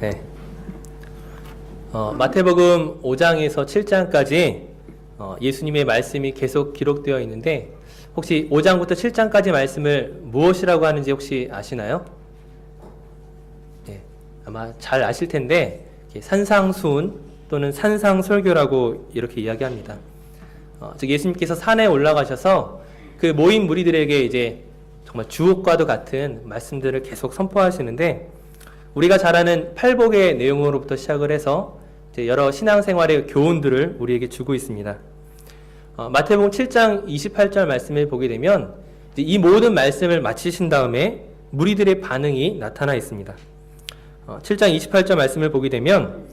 네. 마태복음 5장에서 7장까지 예수님의 말씀이 계속 기록되어 있는데 혹시 5장부터 7장까지 말씀을 무엇이라고 하는지 혹시 아시나요? 네, 아마 잘 아실 텐데 산상수훈 또는 산상설교라고 이렇게 이야기합니다. 즉 예수님께서 산에 올라가셔서 그 모인 무리들에게 이제 정말 주옥과도 같은 말씀들을 계속 선포하시는데 우리가 잘 아는 팔복의 내용으로부터 시작을 해서 이제 여러 신앙생활의 교훈들을 우리에게 주고 있습니다. 마태복음 7장 28절 말씀을 보게 되면 이 모든 말씀을 마치신 다음에 무리들의 반응이 나타나 있습니다. 7장 28절 말씀을 보게 되면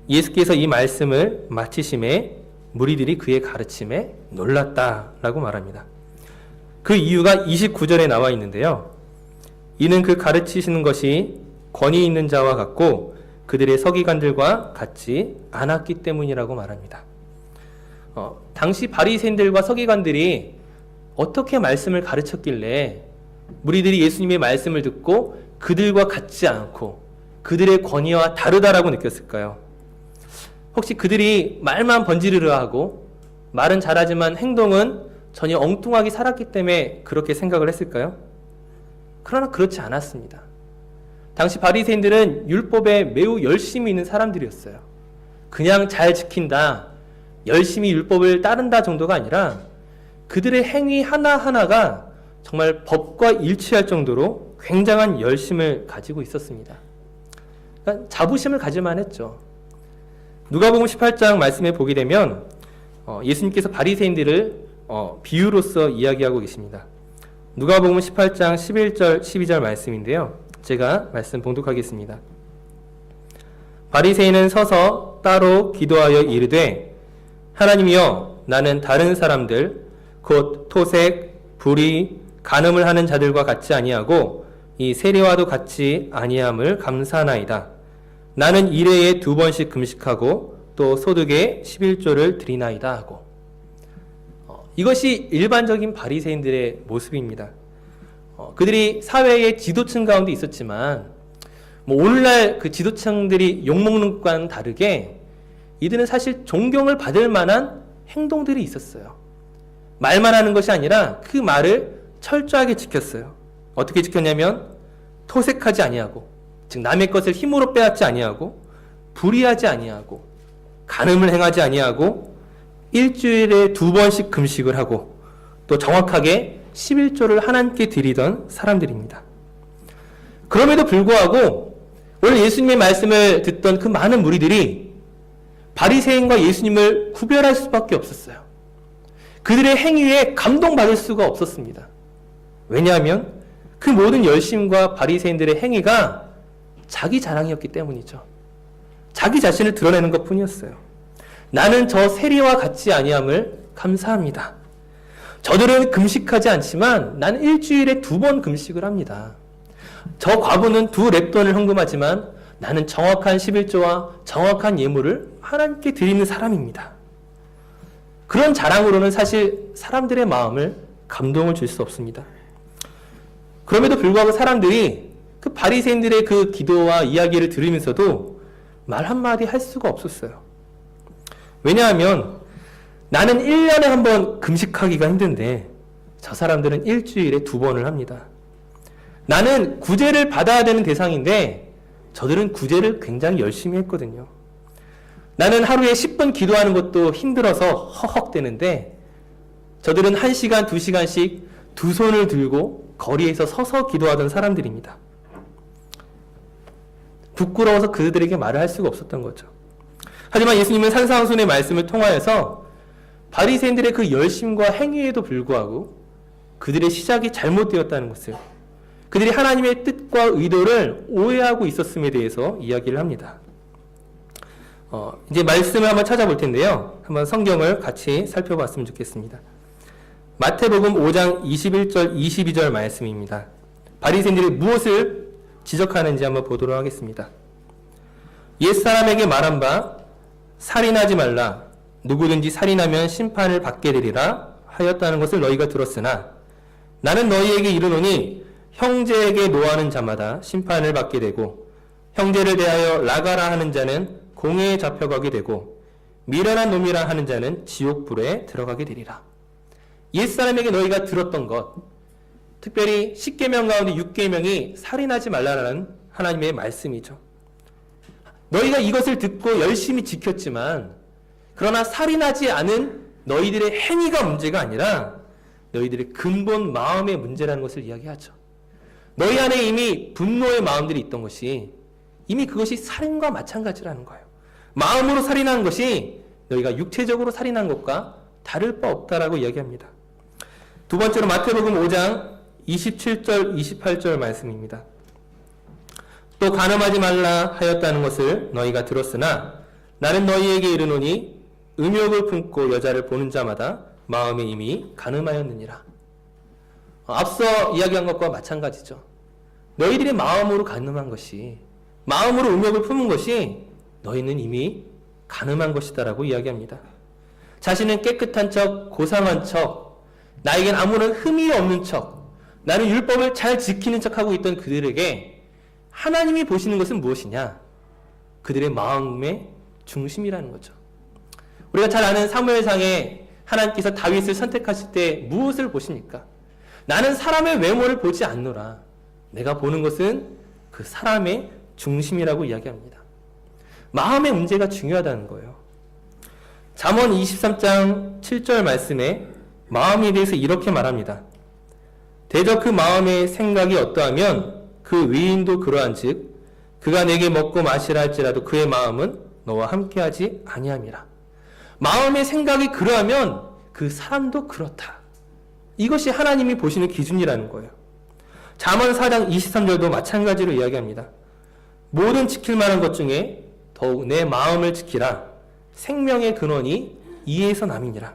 예수께서 이 말씀을 마치심에 무리들이 그의 가르침에 놀랐다라고 말합니다. 그 이유가 29절에 나와 있는데요. 이는 그 가르치시는 것이 권위 있는 자와 같고 그들의 서기관들과 같지 않았기 때문이라고 말합니다. 당시 바리새인들과 서기관들이 어떻게 말씀을 가르쳤길래 무리들이 예수님의 말씀을 듣고 그들과 같지 않고 그들의 권위와 다르다라고 느꼈을까요? 혹시 그들이 말만 번지르르 하고 말은 잘하지만 행동은 전혀 엉뚱하게 살았기 때문에 그렇게 생각을 했을까요? 그러나 그렇지 않았습니다. 당시 바리새인들은 율법에 매우 열심히 있는 사람들이었어요. 그냥 잘 지킨다, 열심히 율법을 따른다 정도가 아니라 그들의 행위 하나하나가 정말 법과 일치할 정도로 굉장한 열심을 가지고 있었습니다. 그러니까 자부심을 가질만 했죠. 누가복음 18장 말씀에 보게 되면 예수님께서 바리새인들을 비유로서 이야기하고 계십니다. 누가복음 18장 11절 12절 말씀인데요. 제가 말씀 봉독하겠습니다. 바리새인은 서서 따로 기도하여 이르되 하나님이여 나는 다른 사람들 곧 토색, 불의, 간음을 하는 자들과 같지 아니하고 이 세리와도 같지 아니함을 감사하나이다. 나는 일회에 2번씩 금식하고 또 소득의 11조를 드리나이다 하고 이것이 일반적인 바리새인들의 모습입니다. 그들이 사회의 지도층 가운데 있었지만 오늘날 그 지도층들이 욕먹는 것과는 다르게 이들은 사실 존경을 받을 만한 행동들이 있었어요. 말만 하는 것이 아니라 그 말을 철저하게 지켰어요. 어떻게 지켰냐면 토색하지 아니하고 즉 남의 것을 힘으로 빼앗지 아니하고 불의하지 아니하고 간음을 행하지 아니하고 일주일에 2번씩 금식을 하고 또 정확하게 11조를 하나님께 드리던 사람들입니다. 그럼에도 불구하고 오늘 예수님의 말씀을 듣던 그 많은 무리들이 바리새인과 예수님을 구별할 수밖에 없었어요. 그들의 행위에 감동받을 수가 없었습니다. 왜냐하면 그 모든 열심과 바리새인들의 행위가 자기 자랑이었기 때문이죠. 자기 자신을 드러내는 것뿐이었어요. 나는 저 세리와 같지 아니함을 감사합니다. 저들은 금식하지 않지만 나는 일주일에 2번 금식을 합니다. 저 과부는 2렙돈을 헌금하지만 나는 정확한 11조와 정확한 예물을 하나님께 드리는 사람입니다. 그런 자랑으로는 사실 사람들의 마음을 감동을 줄 수 없습니다. 그럼에도 불구하고 사람들이 그 바리새인들의 그 기도와 이야기를 들으면서도 말 한마디 할 수가 없었어요. 왜냐하면 나는 1년에 한 번 금식하기가 힘든데 저 사람들은 일주일에 2번을 합니다. 나는 구제를 받아야 되는 대상인데 저들은 구제를 굉장히 열심히 했거든요. 나는 하루에 10분 기도하는 것도 힘들어서 허헉대는데 저들은 1시간, 2시간씩 두 손을 들고 거리에서 서서 기도하던 사람들입니다. 부끄러워서 그들에게 말을 할 수가 없었던 거죠. 하지만 예수님은 산상수훈의 말씀을 통하여서 바리새인들의 그 열심과 행위에도 불구하고 그들의 시작이 잘못되었다는 것을, 그들이 하나님의 뜻과 의도를 오해하고 있었음에 대해서 이야기를 합니다. 이제 말씀을 한번 찾아볼 텐데요. 한번 성경을 같이 살펴봤으면 좋겠습니다. 마태복음 5장 21절 22절 말씀입니다. 바리새인들이 무엇을 지적하는지 한번 보도록 하겠습니다. 옛사람에게 말한 바 살인하지 말라. 누구든지 살인하면 심판을 받게 되리라 하였다는 것을 너희가 들었으나 나는 너희에게 이르노니 형제에게 노하는 자마다 심판을 받게 되고 형제를 대하여 나가라 하는 자는 공회에 잡혀가게 되고 미련한 놈이라 하는 자는 지옥불에 들어가게 되리라. 옛사람에게 너희가 들었던 것, 특별히 10계명 가운데 6계명이 살인하지 말라라는 하나님의 말씀이죠. 너희가 이것을 듣고 열심히 지켰지만 그러나 살인하지 않은 너희들의 행위가 문제가 아니라 너희들의 근본 마음의 문제라는 것을 이야기하죠. 너희 안에 이미 분노의 마음들이 있던 것이 이미 그것이 살인과 마찬가지라는 거예요. 마음으로 살인한 것이 너희가 육체적으로 살인한 것과 다를 바 없다라고 이야기합니다. 두 번째로 마태복음 5장 27절 28절 말씀입니다. 또 간음하지 말라 하였다는 것을 너희가 들었으나 나는 너희에게 이르노니 음욕을 품고 여자를 보는 자마다 마음에 이미 간음하였느니라. 앞서 이야기한 것과 마찬가지죠. 너희들이 마음으로 간음한 것이, 마음으로 음욕을 품은 것이 너희는 이미 간음한 것이다라고 이야기합니다. 자신은 깨끗한 척, 고상한 척, 나에겐 아무런 흠이 없는 척, 나는 율법을 잘 지키는 척하고 있던 그들에게 하나님이 보시는 것은 무엇이냐? 그들의 마음의 중심이라는 거죠. 우리가 잘 아는 사무엘상에 하나님께서 다윗을 선택하실 때 무엇을 보십니까? 나는 사람의 외모를 보지 않노라. 내가 보는 것은 그 사람의 중심이라고 이야기합니다. 마음의 문제가 중요하다는 거예요. 잠언 23장 7절 말씀에 마음에 대해서 이렇게 말합니다. 대저 그 마음의 생각이 어떠하면 그 위인도 그러한즉 그가 내게 먹고 마시라 할지라도 그의 마음은 너와 함께하지 아니함이라. 마음의 생각이 그러하면 그 사람도 그렇다. 이것이 하나님이 보시는 기준이라는 거예요. 잠언 4장 23절도 마찬가지로 이야기합니다. 모든 지킬 만한 것 중에 더욱 내 마음을 지키라. 생명의 근원이 이에서 남이니라.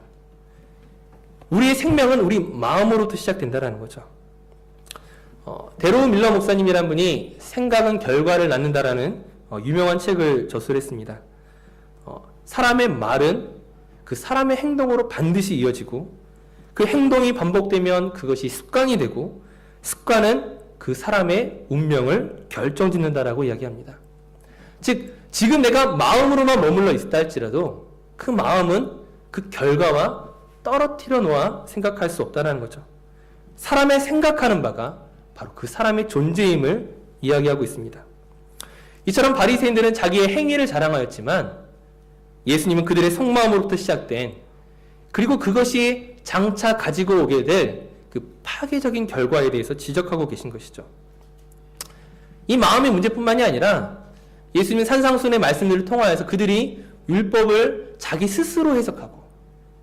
우리의 생명은 우리 마음으로부터 시작된다는 거죠. 데로우 밀러 목사님이란 분이 생각은 결과를 낳는다라는 유명한 책을 저술했습니다. 사람의 말은 그 사람의 행동으로 반드시 이어지고 그 행동이 반복되면 그것이 습관이 되고 습관은 그 사람의 운명을 결정짓는다라고 이야기합니다. 즉 지금 내가 마음으로만 머물러 있다 할지라도 그 마음은 그 결과와 떨어뜨려 놓아 생각할 수 없다는 거죠. 사람의 생각하는 바가 바로 그 사람의 존재임을 이야기하고 있습니다. 이처럼 바리새인들은 자기의 행위를 자랑하였지만 예수님은 그들의 속마음으로부터 시작된 그리고 그것이 장차 가지고 오게 될 그 파괴적인 결과에 대해서 지적하고 계신 것이죠. 이 마음의 문제뿐만이 아니라 예수님은 산상순의 말씀들을 통하여서 그들이 율법을 자기 스스로 해석하고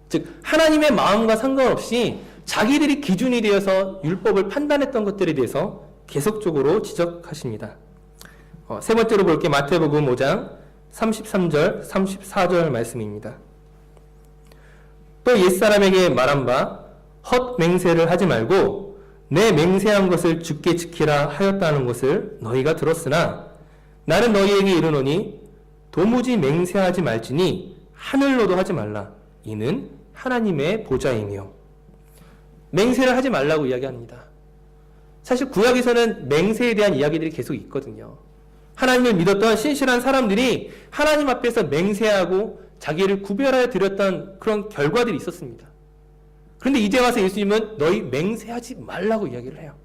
즉 하나님의 마음과 상관없이 자기들이 기준이 되어서 율법을 판단했던 것들에 대해서 계속적으로 지적하십니다. 세 번째로 볼게 마태복음 5장 33절 34절 말씀입니다. 또 옛사람에게 말한 바 헛맹세를 하지 말고 내 맹세한 것을 주께 지키라 하였다는 것을 너희가 들었으나 나는 너희에게 이르노니 도무지 맹세하지 말지니 하늘로도 하지 말라. 이는 하나님의 보좌이며. 맹세를 하지 말라고 이야기합니다. 사실 구약에서는 맹세에 대한 이야기들이 계속 있거든요. 하나님을 믿었던 신실한 사람들이 하나님 앞에서 맹세하고 자기를 구별하여 드렸던 그런 결과들이 있었습니다. 그런데 이제 와서 예수님은 너희 맹세하지 말라고 이야기를 해요.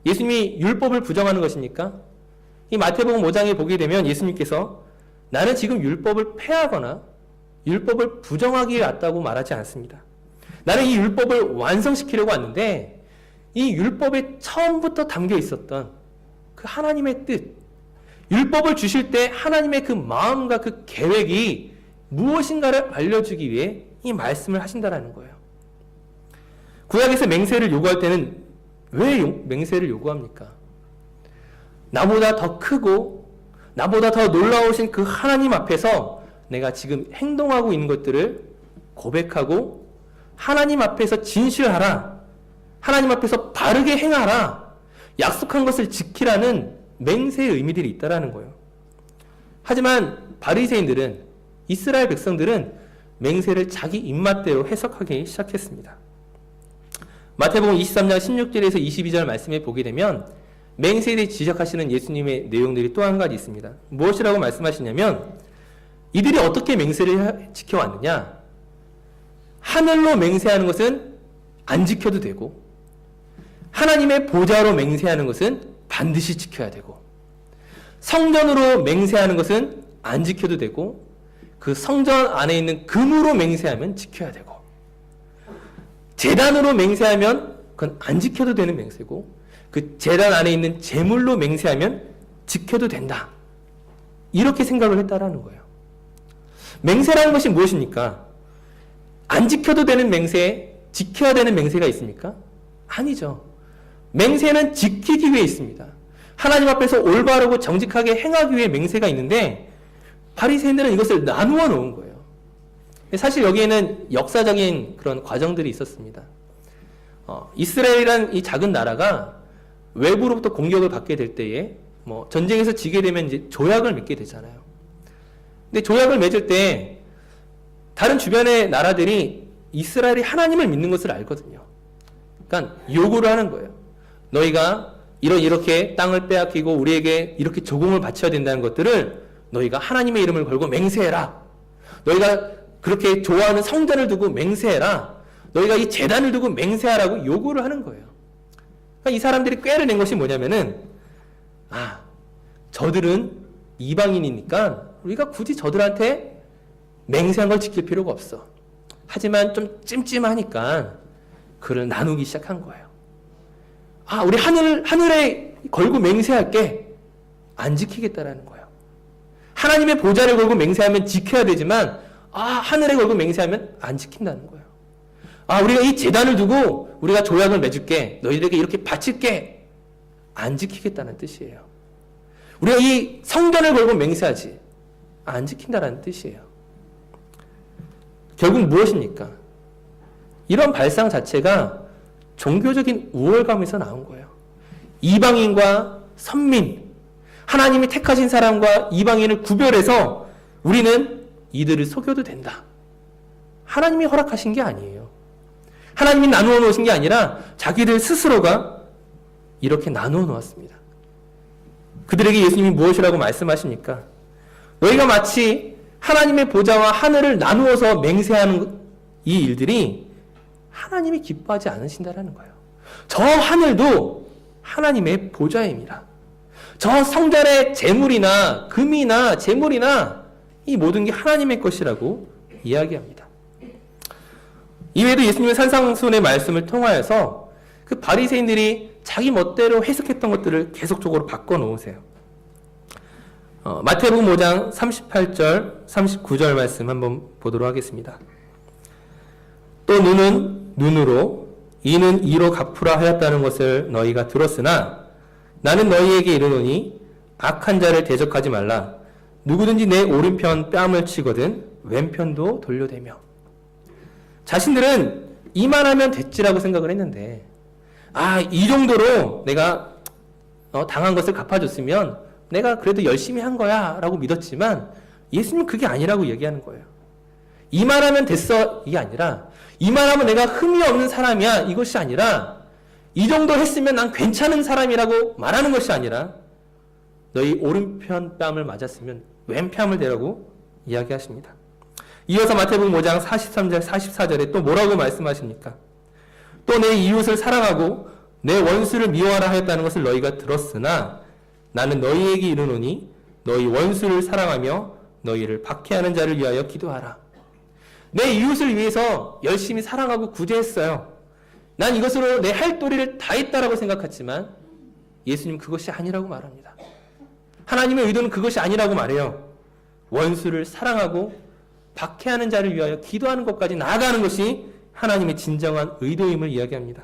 예수님이 율법을 부정하는 것입니까? 이 마태복음 5장에 보게 되면 예수님께서 나는 지금 율법을 폐하거나 율법을 부정하기에 왔다고 말하지 않습니다. 나는 이 율법을 완성시키려고 왔는데 이 율법에 처음부터 담겨 있었던 그 하나님의 뜻, 율법을 주실 때 하나님의 그 마음과 그 계획이 무엇인가를 알려주기 위해 이 말씀을 하신다라는 거예요. 구약에서 맹세를 요구할 때는 왜 맹세를 요구합니까? 나보다 더 크고 나보다 더 놀라우신 그 하나님 앞에서 내가 지금 행동하고 있는 것들을 고백하고 하나님 앞에서 진실하라. 하나님 앞에서 바르게 행하라. 약속한 것을 지키라는 맹세의 의미들이 있다라는 거예요. 하지만 바리새인들은 이스라엘 백성들은 맹세를 자기 입맛대로 해석하기 시작했습니다. 마태복음 23장 16절에서 22절 말씀에 보게 되면 맹세에 대해 지적하시는 예수님의 내용들이 또 한 가지 있습니다. 무엇이라고 말씀하시냐면 이들이 어떻게 맹세를 지켜왔느냐? 하늘로 맹세하는 것은 안 지켜도 되고 하나님의 보좌로 맹세하는 것은 반드시 지켜야 되고 성전으로 맹세하는 것은 안 지켜도 되고 그 성전 안에 있는 금으로 맹세하면 지켜야 되고 제단으로 맹세하면 그건 안 지켜도 되는 맹세고 그 제단 안에 있는 제물로 맹세하면 지켜도 된다. 이렇게 생각을 했다라는 거예요. 맹세라는 것이 무엇입니까? 안 지켜도 되는 맹세, 지켜야 되는 맹세가 있습니까? 아니죠. 맹세는 지키기 위해 있습니다. 하나님 앞에서 올바르고 정직하게 행하기 위해 맹세가 있는데 바리새인들은 이것을 나누어 놓은 거예요. 사실 여기에는 역사적인 그런 과정들이 있었습니다. 이스라엘이란 이 작은 나라가 외부로부터 공격을 받게 될 때에 전쟁에서 지게 되면 이제 조약을 맺게 되잖아요. 근데 조약을 맺을 때 다른 주변의 나라들이 이스라엘이 하나님을 믿는 것을 알거든요. 그러니까 요구를 하는 거예요. 너희가 이렇게 땅을 빼앗기고 우리에게 이렇게 조공을 바쳐야 된다는 것들을 너희가 하나님의 이름을 걸고 맹세해라. 너희가 그렇게 좋아하는 성전을 두고 맹세해라. 너희가 이 제단을 두고 맹세하라고 요구를 하는 거예요. 그러니까 이 사람들이 꾀를 낸 것이 뭐냐면은 저들은 이방인이니까 우리가 굳이 저들한테 맹세한 걸 지킬 필요가 없어. 하지만 좀 찜찜하니까 그를 나누기 시작한 거예요. 우리 하늘에 걸고 맹세할게. 안 지키겠다라는 거예요. 하나님의 보좌를 걸고 맹세하면 지켜야 되지만 하늘에 걸고 맹세하면 안 지킨다는 거예요. 우리가 이 제단을 두고 우리가 조약을 맺을게. 너희들에게 이렇게 바칠게. 안 지키겠다는 뜻이에요. 우리가 이 성전을 걸고 맹세하지. 안 지킨다라는 뜻이에요. 결국 무엇입니까? 이런 발상 자체가 종교적인 우월감에서 나온 거예요. 이방인과 선민, 하나님이 택하신 사람과 이방인을 구별해서 우리는 이들을 속여도 된다. 하나님이 허락하신 게 아니에요. 하나님이 나누어 놓으신 게 아니라 자기들 스스로가 이렇게 나누어 놓았습니다. 그들에게 예수님이 무엇이라고 말씀하십니까? 너희가 마치 하나님의 보좌와 하늘을 나누어서 맹세하는 이 일들이 하나님이 기뻐하지 않으신다라는 거예요. 저 하늘도 하나님의 보좌입니다. 저 성전의 재물이나 금이나 재물이나 이 모든 게 하나님의 것이라고 이야기합니다. 이외에도 예수님의 산상순의 말씀을 통하여서 그 바리새인들이 자기 멋대로 해석했던 것들을 계속적으로 바꿔놓으세요. 마태복음 5장 38절, 39절 말씀 한번 보도록 하겠습니다. 또 눈은 눈으로, 이는 이로 갚으라 하였다는 것을 너희가 들었으나 나는 너희에게 이르노니 악한 자를 대적하지 말라. 누구든지 내 오른편 뺨을 치거든 왼편도 돌려대며. 자신들은 이만하면 됐지라고 생각을 했는데 이 정도로 내가 당한 것을 갚아줬으면 내가 그래도 열심히 한 거야 라고 믿었지만 예수님은 그게 아니라고 얘기하는 거예요. 이만하면 됐어 이게 아니라 이만하면 내가 흠이 없는 사람이야 이것이 아니라 이 정도 했으면 난 괜찮은 사람이라고 말하는 것이 아니라 너희 오른편 뺨을 맞았으면 왼편을 대라고 이야기하십니다. 이어서 마태복음 5장 43절 44절에 또 뭐라고 말씀하십니까? 또 내 이웃을 사랑하고 내 원수를 미워하라 하였다는 것을 너희가 들었으나 나는 너희에게 이르노니 너희 원수를 사랑하며 너희를 박해하는 자를 위하여 기도하라. 내 이웃을 위해서 열심히 사랑하고 구제했어요. 난 이것으로 내 할 도리를 다 했다라고 생각했지만 예수님 그것이 아니라고 말합니다. 하나님의 의도는 그것이 아니라고 말해요. 원수를 사랑하고 박해하는 자를 위하여 기도하는 것까지 나아가는 것이 하나님의 진정한 의도임을 이야기합니다.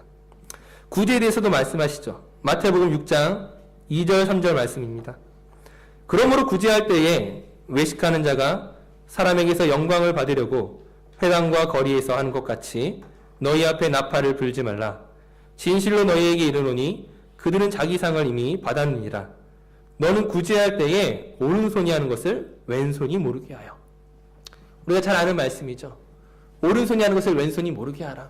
구제에 대해서도 말씀하시죠. 마태복음 6장 2절 3절 말씀입니다. 그러므로 구제할 때에 외식하는 자가 사람에게서 영광을 받으려고 회당과 거리에서 하는 것 같이 너희 앞에 나팔을 불지 말라. 진실로 너희에게 이르노니 그들은 자기 상을 이미 받았느니라. 너는 구제할 때에 오른손이 하는 것을 왼손이 모르게 하여. 우리가 잘 아는 말씀이죠. 오른손이 하는 것을 왼손이 모르게 하라.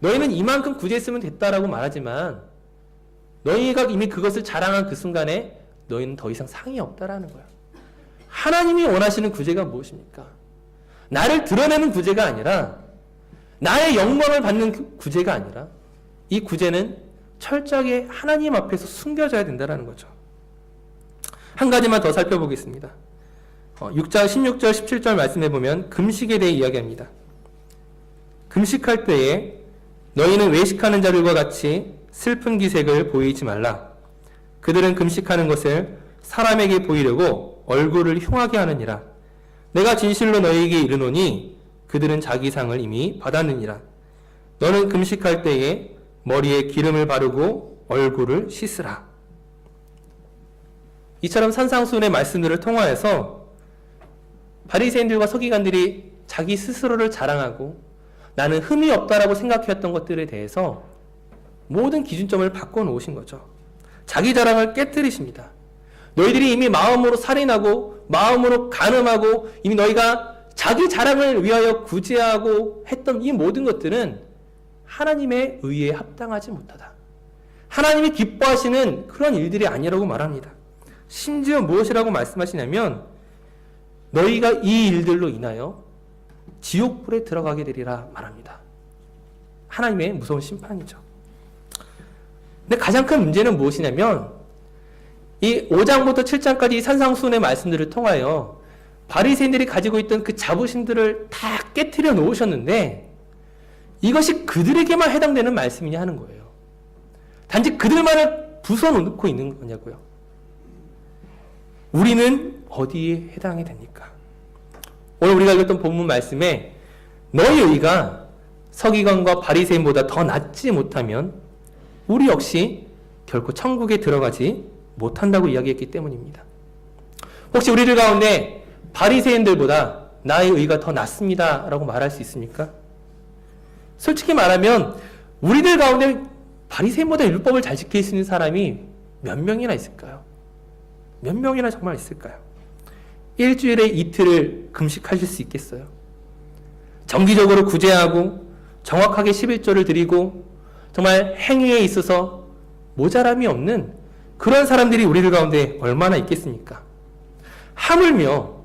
너희는 이만큼 구제했으면 됐다라고 말하지만 너희가 이미 그것을 자랑한 그 순간에 너희는 더 이상 상이 없다라는 거야. 하나님이 원하시는 구제가 무엇입니까? 나를 드러내는 구제가 아니라 나의 영광을 받는 구제가 아니라 이 구제는 철저하게 하나님 앞에서 숨겨져야 된다는 거죠. 한 가지만 더 살펴보겠습니다. 6장 16절 17절 말씀해 보면 금식에 대해 이야기합니다. 금식할 때에 너희는 외식하는 자들과 같이 슬픈 기색을 보이지 말라. 그들은 금식하는 것을 사람에게 보이려고 얼굴을 흉하게 하느니라. 내가 진실로 너희에게 이르노니 그들은 자기 상을 이미 받았느니라. 너는 금식할 때에 머리에 기름을 바르고 얼굴을 씻으라. 이처럼 산상수훈의 말씀들을 통하여서 바리새인들과 서기관들이 자기 스스로를 자랑하고 나는 흠이 없다라고 생각했던 것들에 대해서 모든 기준점을 바꿔놓으신 거죠. 자기 자랑을 깨뜨리십니다. 너희들이 이미 마음으로 살인하고 마음으로 간음하고 이미 너희가 자기 자랑을 위하여 구제하고 했던 이 모든 것들은 하나님의 의에 합당하지 못하다. 하나님이 기뻐하시는 그런 일들이 아니라고 말합니다. 심지어 무엇이라고 말씀하시냐면 너희가 이 일들로 인하여 지옥불에 들어가게 되리라 말합니다. 하나님의 무서운 심판이죠. 근데 가장 큰 문제는 무엇이냐면 이 5장부터 7장까지 산상수훈의 말씀들을 통하여 바리새인들이 가지고 있던 그 자부심들을 다 깨트려 놓으셨는데 이것이 그들에게만 해당되는 말씀이냐 하는 거예요. 단지 그들만을 부숴놓고 있는 거냐고요. 우리는 어디에 해당이 됩니까? 오늘 우리가 읽었던 본문 말씀에 너희 의가 서기관과 바리새인보다 더 낫지 못하면 우리 역시 결코 천국에 들어가지 못한다고 이야기했기 때문입니다. 혹시 우리들 가운데 바리새인들보다 나의 의가 더 낫습니다 라고 말할 수 있습니까? 솔직히 말하면 우리들 가운데 바리새인보다 율법을 잘 지킬 수 있는 사람이 몇 명이나 있을까요? 몇 명이나 정말 있을까요? 일주일에 이틀을 금식하실 수 있겠어요? 정기적으로 구제하고 정확하게 11조를 드리고 정말 행위에 있어서 모자람이 없는 그런 사람들이 우리들 가운데 얼마나 있겠습니까? 하물며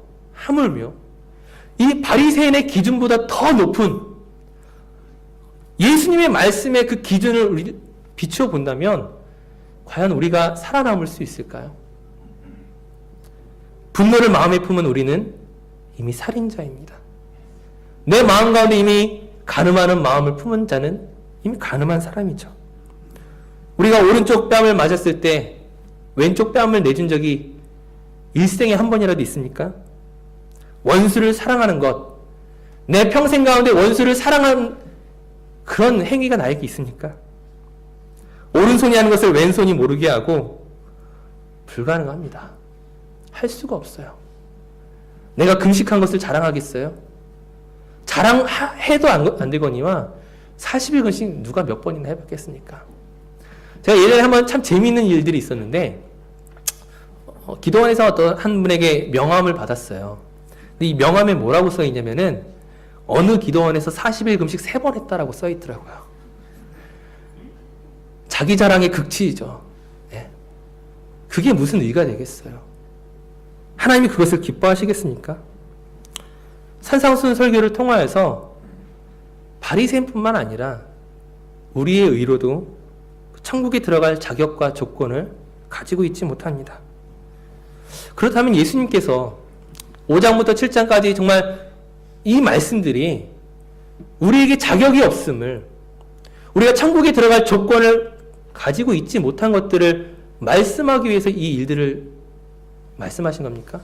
이 바리새인의 기준보다 더 높은 예수님의 말씀의 그 기준을 우리 비추어 본다면 과연 우리가 살아남을 수 있을까요? 분노를 마음에 품은 우리는 이미 살인자입니다. 내 마음 가운데 이미 간음하는 마음을 품은 자는 이미 간음한 사람이죠. 우리가 오른쪽 뺨을 맞았을 때 왼쪽 뺨을 내준 적이 일생에 한 번이라도 있습니까? 원수를 사랑하는 것, 내 평생 가운데 원수를 사랑한 그런 행위가 나에게 있습니까? 오른손이 하는 것을 왼손이 모르게 하고 불가능합니다. 할 수가 없어요. 내가 금식한 것을 자랑하겠어요? 자랑해도 안 되거니와 40일 금식 누가 몇 번이나 해봤겠습니까? 제가 예전에 한번 참 재미있는 일들이 있었는데 기도원에서 어떤 한 분에게 명함을 받았어요. 근데 이 명함에 뭐라고 써있냐면은 어느 기도원에서 40일 금식 3번 했다라고 써있더라고요. 자기 자랑의 극치이죠. 네. 그게 무슨 의의가 되겠어요? 하나님이 그것을 기뻐하시겠습니까? 산상수훈 설교를 통하여서 바리새인뿐만 아니라 우리의 의로도 천국에 들어갈 자격과 조건을 가지고 있지 못합니다. 그렇다면 예수님께서 5장부터 7장까지 정말 이 말씀들이 우리에게 자격이 없음을, 우리가 천국에 들어갈 조건을 가지고 있지 못한 것들을 말씀하기 위해서 이 일들을 말씀하신 겁니까?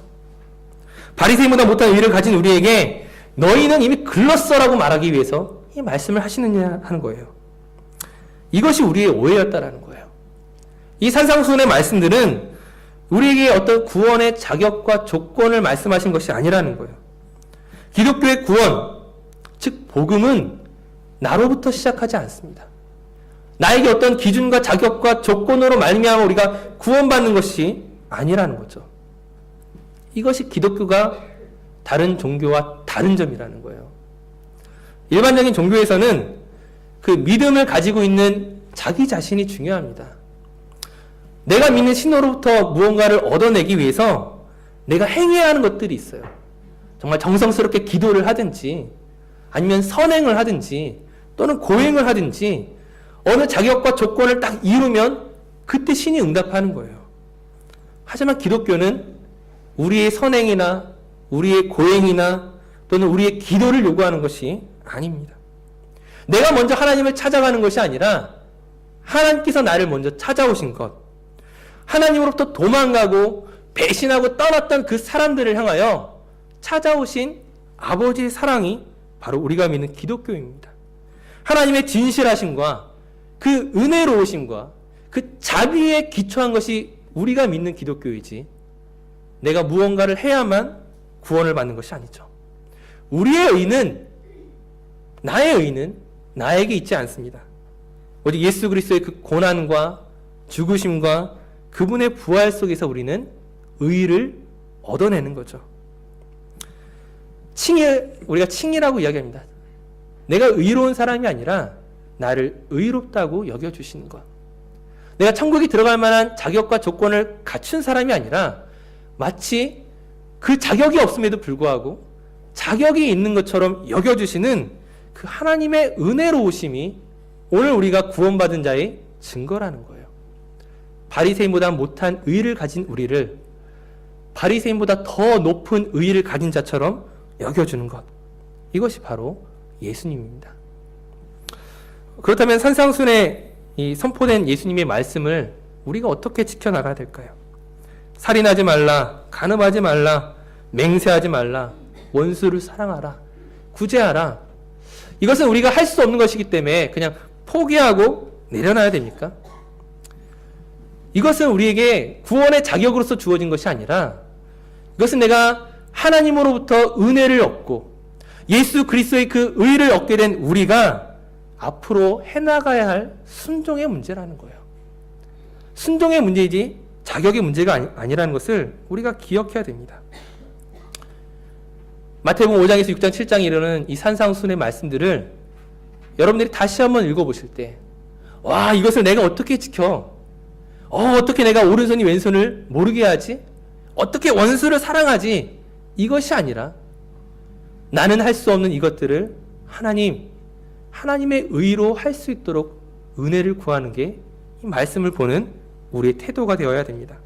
바리새인보다 못한 의를 가진 우리에게 너희는 이미 글렀어라고 말하기 위해서 이 말씀을 하시느냐 하는 거예요. 이것이 우리의 오해였다라는 거예요. 이 산상수훈의 말씀들은 우리에게 어떤 구원의 자격과 조건을 말씀하신 것이 아니라는 거예요. 기독교의 구원, 즉 복음은 나로부터 시작하지 않습니다. 나에게 어떤 기준과 자격과 조건으로 말미암아 우리가 구원받는 것이 아니라는 거죠. 이것이 기독교가 다른 종교와 다른 점이라는 거예요. 일반적인 종교에서는 그 믿음을 가지고 있는 자기 자신이 중요합니다. 내가 믿는 신호로부터 무언가를 얻어내기 위해서 내가 행해야 하는 것들이 있어요. 정말 정성스럽게 기도를 하든지 아니면 선행을 하든지 또는 고행을 하든지 어느 자격과 조건을 딱 이루면 그때 신이 응답하는 거예요. 하지만 기독교는 우리의 선행이나 우리의 고행이나 또는 우리의 기도를 요구하는 것이 아닙니다. 내가 먼저 하나님을 찾아가는 것이 아니라 하나님께서 나를 먼저 찾아오신 것, 하나님으로부터 도망가고 배신하고 떠났던 그 사람들을 향하여 찾아오신 아버지의 사랑이 바로 우리가 믿는 기독교입니다. 하나님의 진실하심과 그 은혜로우심과 그 자비에 기초한 것이 우리가 믿는 기독교이지 내가 무언가를 해야만 구원을 받는 것이 아니죠. 우리의 의는, 나의 의는 나에게 있지 않습니다. 오직 예수 그리스도의 그 고난과 죽으심과 그분의 부활 속에서 우리는 의를 얻어내는 거죠. 우리가 칭의라고 이야기합니다. 내가 의로운 사람이 아니라 나를 의롭다고 여겨주시는 것. 내가 천국에 들어갈 만한 자격과 조건을 갖춘 사람이 아니라 마치 그 자격이 없음에도 불구하고 자격이 있는 것처럼 여겨주시는 그 하나님의 은혜로우심이 오늘 우리가 구원받은 자의 증거라는 거예요. 바리새인보다 못한 의를 가진 우리를 바리새인보다 더 높은 의를 가진 자처럼 여겨주는 것. 이것이 바로 예수님입니다. 그렇다면 산상순에 이 선포된 예수님의 말씀을 우리가 어떻게 지켜나가야 될까요? 살인하지 말라, 간음하지 말라, 맹세하지 말라, 원수를 사랑하라, 구제하라. 이것은 우리가 할 수 없는 것이기 때문에 그냥 포기하고 내려놔야 됩니까? 이것은 우리에게 구원의 자격으로서 주어진 것이 아니라 이것은 내가 하나님으로부터 은혜를 얻고 예수 그리스도의 그 의를 얻게 된 우리가 앞으로 해나가야 할 순종의 문제라는 거예요. 순종의 문제이지 자격의 문제가 아니라는 것을 우리가 기억해야 됩니다. 마태복음 5장에서 6장, 7장에 이르는 이 산상순의 말씀들을 여러분들이 다시 한번 읽어보실 때 와, 이것을 내가 어떻게 지켜? 어떻게 내가 오른손이 왼손을 모르게 하지? 어떻게 원수를 사랑하지? 이것이 아니라 나는 할 수 없는 이것들을 하나님의 의로 할 수 있도록 은혜를 구하는 게 이 말씀을 보는 우리의 태도가 되어야 됩니다.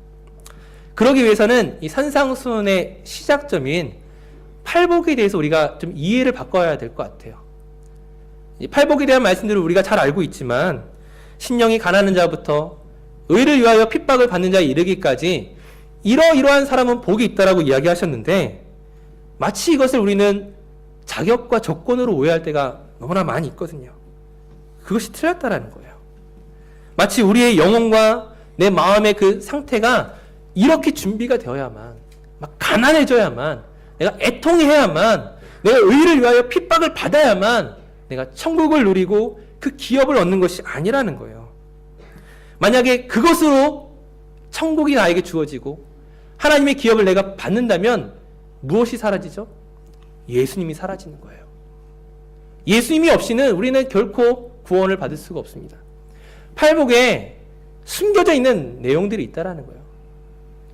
그러기 위해서는 이 산상순의 시작점인 팔복에 대해서 우리가 좀 이해를 바꿔야 될 것 같아요. 이 팔복에 대한 말씀들을 우리가 잘 알고 있지만 심령이 가난한 자부터 의를 위하여 핍박을 받는 자에 이르기까지 이러이러한 사람은 복이 있다라고 이야기하셨는데 마치 이것을 우리는 자격과 조건으로 오해할 때가 너무나 많이 있거든요. 그것이 틀렸다라는 거예요. 마치 우리의 영혼과 내 마음의 그 상태가 이렇게 준비가 되어야만, 막 가난해져야만, 내가 애통해야만, 내가 의를 위하여 핍박을 받아야만 내가 천국을 누리고 그 기업을 얻는 것이 아니라는 거예요. 만약에 그것으로 천국이 나에게 주어지고 하나님의 기업을 내가 받는다면 무엇이 사라지죠? 예수님이 사라지는 거예요. 예수님이 없이는 우리는 결코 구원을 받을 수가 없습니다. 팔복에 숨겨져 있는 내용들이 있다라는 거예요.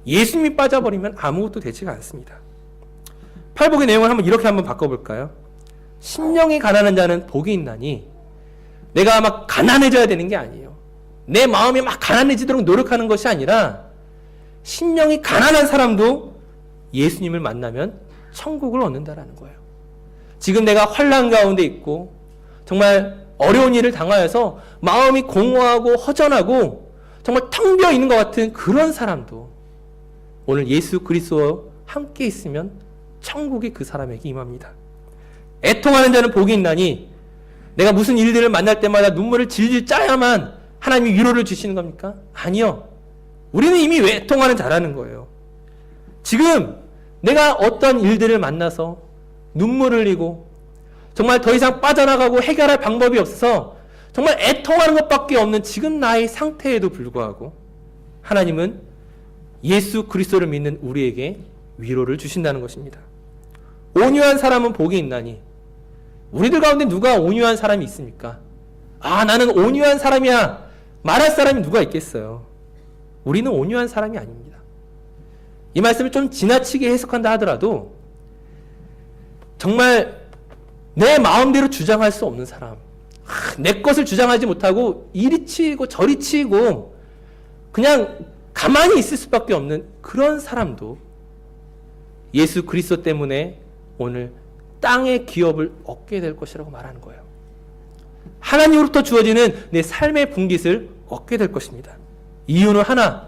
예수님이 빠져버리면 아무것도 되지가 않습니다. 팔복의 내용을 이렇게 한번 바꿔볼까요? 심령이 가난한 자는 복이 있나니 내가 막 가난해져야 되는 게 아니에요. 내 마음이 막 가난해지도록 노력하는 것이 아니라 심령이 가난한 사람도 예수님을 만나면 천국을 얻는다라는 거예요. 지금 내가 환난 가운데 있고 정말 어려운 일을 당하여서 마음이 공허하고 허전하고 정말 텅 비어 있는 것 같은 그런 사람도 오늘 예수 그리스도와 함께 있으면 천국이 그 사람에게 임합니다. 애통하는 자는 복이 있나니 내가 무슨 일들을 만날 때마다 눈물을 질질 짜야만 하나님이 위로를 주시는 겁니까? 아니요. 우리는 이미 애통하는 자라는 거예요. 지금 내가 어떤 일들을 만나서 눈물을 흘리고 정말 더 이상 빠져나가고 해결할 방법이 없어서 정말 애통하는 것밖에 없는 지금 나의 상태에도 불구하고 하나님은 예수 그리스도를 믿는 우리에게 위로를 주신다는 것입니다. 온유한 사람은 복이 있나니 우리들 가운데 누가 온유한 사람이 있습니까? 나는 온유한 사람이야 말할 사람이 누가 있겠어요? 우리는 온유한 사람이 아닙니다. 이 말씀을 좀 지나치게 해석한다 하더라도 정말 내 마음대로 주장할 수 없는 사람, 내 것을 주장하지 못하고 이리 치이고 저리 치이고 그냥 가만히 있을 수밖에 없는 그런 사람도 예수 그리스도 때문에 오늘 땅의 기업을 얻게 될 것이라고 말하는 거예요. 하나님으로부터 주어지는 내 삶의 분깃을 얻게 될 것입니다. 이유는 하나,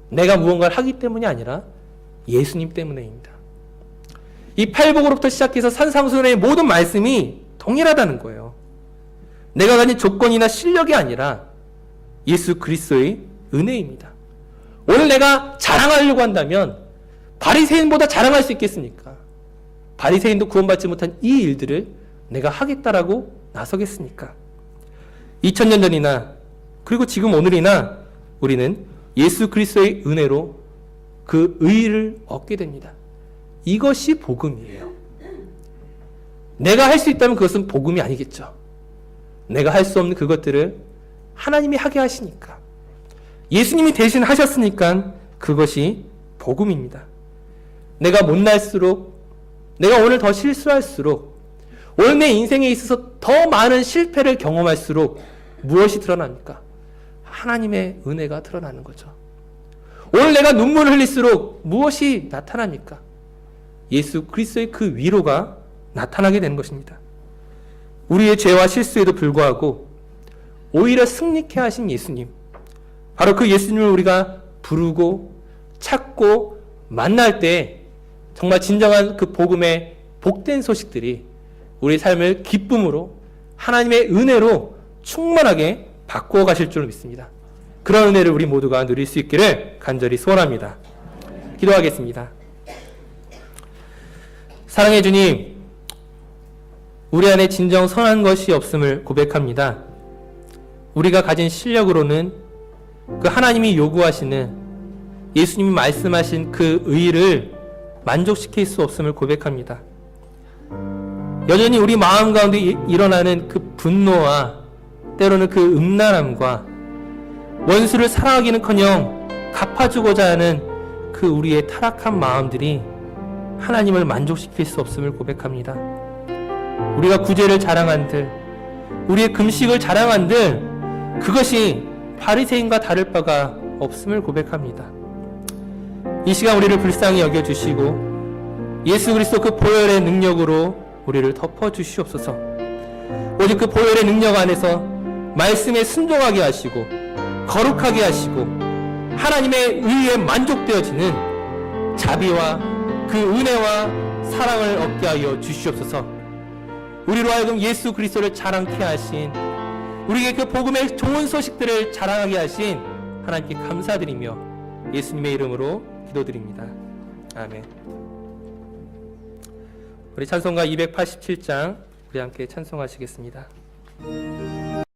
내가 무언가를 하기 때문이 아니라 예수님 때문에입니다. 이 팔복으로부터 시작해서 산상수훈의 모든 말씀이 동일하다는 거예요. 내가 가진 조건이나 실력이 아니라 예수 그리스도의 은혜입니다. 오늘 내가 자랑하려고 한다면 바리새인보다 자랑할 수 있겠습니까? 바리새인도 구원받지 못한 이 일들을 내가 하겠다라고 나서겠습니까? 2000년 전이나 그리고 지금 오늘이나 우리는 예수 그리스도의 은혜로 그 의의를 얻게 됩니다. 이것이 복음이에요. 내가 할 수 있다면 그것은 복음이 아니겠죠. 내가 할 수 없는 그것들을 하나님이 하게 하시니까, 예수님이 대신 하셨으니까 그것이 복음입니다. 내가 못날수록, 내가 오늘 더 실수할수록, 오늘 내 인생에 있어서 더 많은 실패를 경험할수록 무엇이 드러납니까? 하나님의 은혜가 드러나는 거죠. 오늘 내가 눈물을 흘릴수록 무엇이 나타납니까? 예수 그리스도의 그 위로가 나타나게 되는 것입니다. 우리의 죄와 실수에도 불구하고 오히려 승리케 하신 예수님, 바로 그 예수님을 우리가 부르고 찾고 만날 때 정말 진정한 그 복음의 복된 소식들이 우리 삶을 기쁨으로 하나님의 은혜로 충만하게 바꾸어 가실 줄 믿습니다. 그런 은혜를 우리 모두가 누릴 수 있기를 간절히 소원합니다. 기도하겠습니다. 사랑해 주님, 우리 안에 진정 선한 것이 없음을 고백합니다. 우리가 가진 실력으로는 그 하나님이 요구하시는, 예수님이 말씀하신 그 의의를 만족시킬 수 없음을 고백합니다. 여전히 우리 마음 가운데 일어나는 그 분노와 때로는 그 음란함과 원수를 사랑하기는커녕 갚아주고자 하는 그 우리의 타락한 마음들이 하나님을 만족시킬 수 없음을 고백합니다. 우리가 구제를 자랑한들, 우리의 금식을 자랑한들 그것이 바리새인과 다를 바가 없음을 고백합니다. 이 시간 우리를 불쌍히 여겨주시고 예수 그리스도 그 보혈의 능력으로 우리를 덮어주시옵소서. 오직 그 보혈의 능력 안에서 말씀에 순종하게 하시고 거룩하게 하시고 하나님의 의에 만족되어지는 자비와 그 은혜와 사랑을 얻게 하여 주시옵소서. 우리로 하여금 예수 그리스도를 자랑케 하신, 우리에게 그 복음의 좋은 소식들을 자랑하게 하신 하나님께 감사드리며 예수님의 이름으로 기도드립니다. 아멘. 우리 찬송가 287장 우리 함께 찬송하시겠습니다.